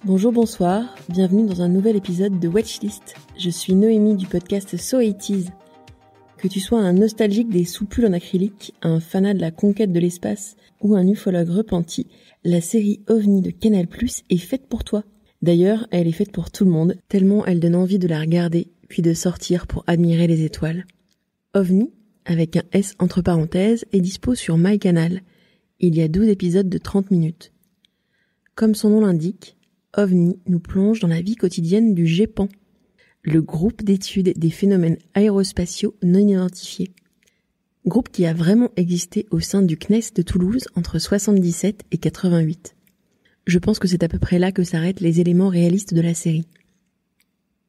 Bonjour, bonsoir, bienvenue dans un nouvel épisode de Watchlist. Je suis Noémie du podcast So 80s. Que tu sois un nostalgique des soupules en acrylique, un fanat de la conquête de l'espace ou un ufologue repenti, la série OVNI de Canal+ est faite pour toi. D'ailleurs, elle est faite pour tout le monde, tellement elle donne envie de la regarder, puis de sortir pour admirer les étoiles. OVNI, avec un S entre parenthèses, est dispo sur MyCanal. Il y a 12 épisodes de 30 minutes. Comme son nom l'indique, OVNI nous plonge dans la vie quotidienne du GEPAN, le groupe d'études des phénomènes aérospatiaux non identifiés. Groupe qui a vraiment existé au sein du CNES de Toulouse entre 77 et 88. Je pense que c'est à peu près là que s'arrêtent les éléments réalistes de la série.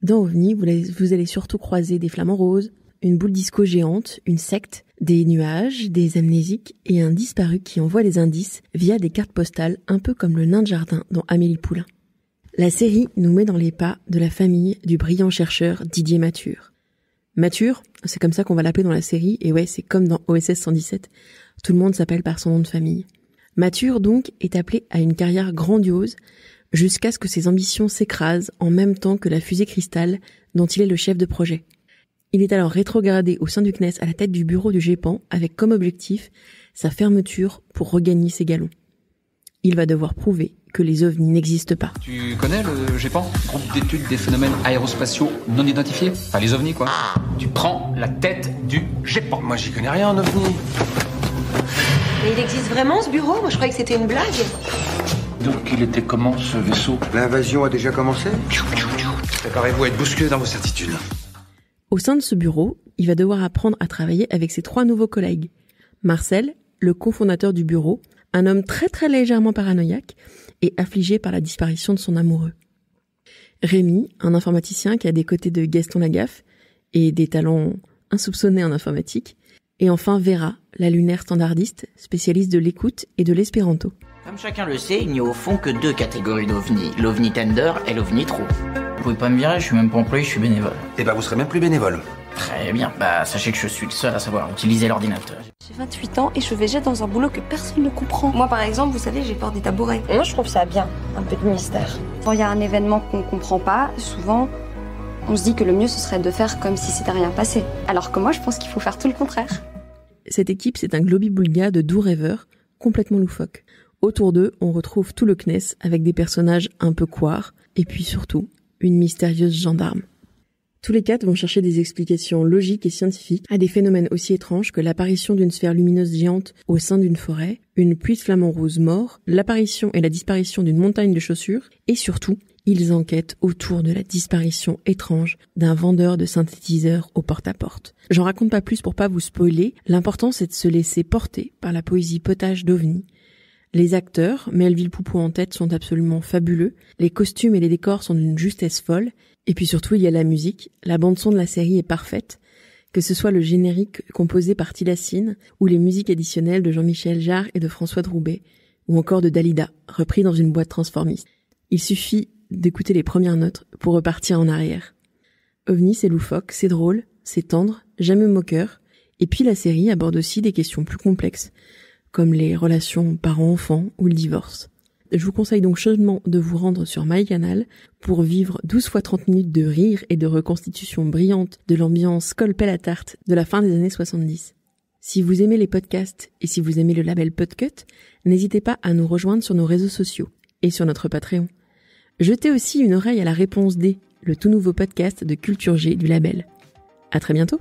Dans OVNI, vous allez surtout croiser des flamants roses, une boule disco géante, une secte, des nuages, des amnésiques et un disparu qui envoie des indices via des cartes postales, un peu comme le nain de jardin dans Amélie Poulain. La série nous met dans les pas de la famille du brillant chercheur Didier Mathur. Mathur, c'est comme ça qu'on va l'appeler dans la série, et ouais, c'est comme dans OSS 117, tout le monde s'appelle par son nom de famille. Mathur, donc, est appelé à une carrière grandiose, jusqu'à ce que ses ambitions s'écrasent en même temps que la fusée Cristal, dont il est le chef de projet. Il est alors rétrogradé au sein du CNES à la tête du bureau du GEPAN, avec comme objectif sa fermeture pour regagner ses galons. Il va devoir prouver que les ovnis n'existent pas. Tu connais le GEPAN, groupe d'études des phénomènes aérospatiaux non identifiés? Enfin, les ovnis, quoi. Tu prends la tête du GEPAN. Moi, j'y connais rien en ovnis. Mais il existe vraiment, ce bureau? Moi, je croyais que c'était une blague. Donc, il était comment, ce vaisseau? L'invasion a déjà commencé? Préparez-vous à être bousculé dans vos certitudes. Au sein de ce bureau, il va devoir apprendre à travailler avec ses 3 nouveaux collègues. Marcel, le cofondateur du bureau, un homme très très légèrement paranoïaque et affligé par la disparition de son amoureux. Rémi, un informaticien qui a des côtés de Gaston Lagaffe et des talents insoupçonnés en informatique. Et enfin Vera, la lunaire standardiste, spécialiste de l'écoute et de l'espéranto. Comme chacun le sait, il n'y a au fond que 2 catégories d'ovnis, l'ovni tender et l'ovni true. Vous pouvez pas me virer, je suis même pas employé, je suis bénévole. Eh ben, vous serez même plus bénévole. Très bien, sachez que je suis le seul à savoir utiliser l'ordinateur. J'ai 28 ans et je végète dans un boulot que personne ne comprend. Moi par exemple, vous savez, j'ai peur des tabourets. Moi, je trouve ça bien, un peu de mystère. Quand il y a un événement qu'on comprend pas, souvent, on se dit que le mieux ce serait de faire comme si c'était rien passé. Alors que moi, je pense qu'il faut faire tout le contraire. Cette équipe, c'est un globi-boulga de doux rêveurs, complètement loufoques. Autour d'eux, on retrouve tout le CNES avec des personnages un peu couards, et puis surtout, une mystérieuse gendarme. Tous les 4 vont chercher des explications logiques et scientifiques à des phénomènes aussi étranges que l'apparition d'une sphère lumineuse géante au sein d'une forêt, une pluie de flamants roses morts, l'apparition et la disparition d'une montagne de chaussures, et surtout, ils enquêtent autour de la disparition étrange d'un vendeur de synthétiseurs au porte-à-porte. J'en raconte pas plus pour pas vous spoiler, l'important c'est de se laisser porter par la poésie potage d'OVNI. Les acteurs, Melville Poupeau en tête, sont absolument fabuleux, les costumes et les décors sont d'une justesse folle, et puis surtout il y a la musique, la bande-son de la série est parfaite, que ce soit le générique composé par Tilassine, ou les musiques additionnelles de Jean-Michel Jarre et de François Droubet, ou encore de Dalida, repris dans une boîte transformiste. Il suffit d'écouter les premières notes pour repartir en arrière. OVNI, c'est loufoque, c'est drôle, c'est tendre, jamais moqueur, et puis la série aborde aussi des questions plus complexes, comme les relations parents-enfants ou le divorce. Je vous conseille donc chaudement de vous rendre sur MyCanal pour vivre 12 fois 30 minutes de rire et de reconstitution brillante de l'ambiance colpelle à tarte de la fin des années 70. Si vous aimez les podcasts et si vous aimez le label Podcut, n'hésitez pas à nous rejoindre sur nos réseaux sociaux et sur notre Patreon. Jetez aussi une oreille à la réponse D, le tout nouveau podcast de Culture G du label. À très bientôt!